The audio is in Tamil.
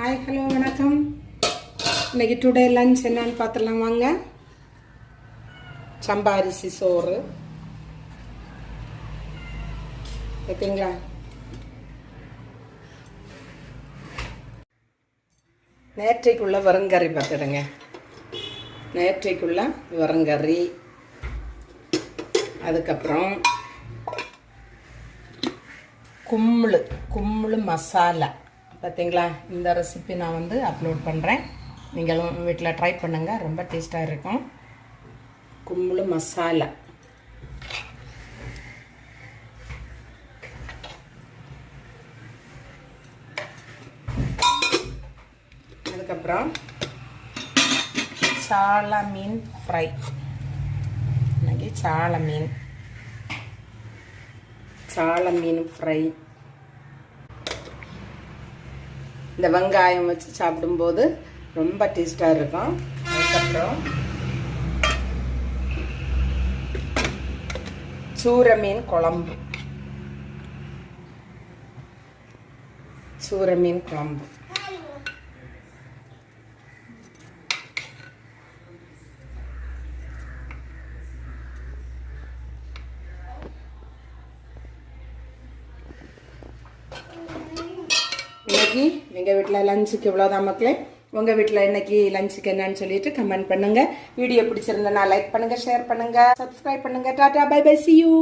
ஹாய் ஹலோ வணக்கம். இன்னைக்கு டுடே லஞ்ச் என்னன்னு பார்த்துலாம் வாங்க. சம்பா அரிசி சோறு பார்த்தீங்களா. நேற்றைக்குள்ள வரங்கறி பார்த்துடுங்க. நேற்றைக்குள்ள வரங்கறி, அதுக்கப்புறம் கும்முளு மசாலா பார்த்தீங்களா. இந்த ரெசிபி நான் வந்து அப்லோட் பண்ணுறேன், நீங்களும் வீட்டில் ட்ரை பண்ணுங்கள், ரொம்ப டேஸ்ட்டாக இருக்கும். கும்முளு மசாலா, அதுக்கப்புறம் சால மீன் ஃப்ரை. இன்னைக்கு சால மீன் ஃப்ரை. இந்த வெங்காயம் வச்சு சாப்பிடும்போது ரொம்ப டேஸ்டாக இருக்கும். அதுக்கப்புறம் சூர மீன் குழம்பு. இன்னைக்கு எங்கள் வீட்டில் லஞ்சுக்கு இவ்வளோதான் மக்களே. உங்கள் வீட்டில் இன்னைக்கு லஞ்சுக்கு என்னன்னு சொல்லிட்டு கமெண்ட் பண்ணுங்க. வீடியோ பிடிச்சிருந்தா லைக் பண்ணுங்க, ஷேர் பண்ணுங்க, சப்ஸ்கிரைப் பண்ணுங்க. Tata, bye bye, see you.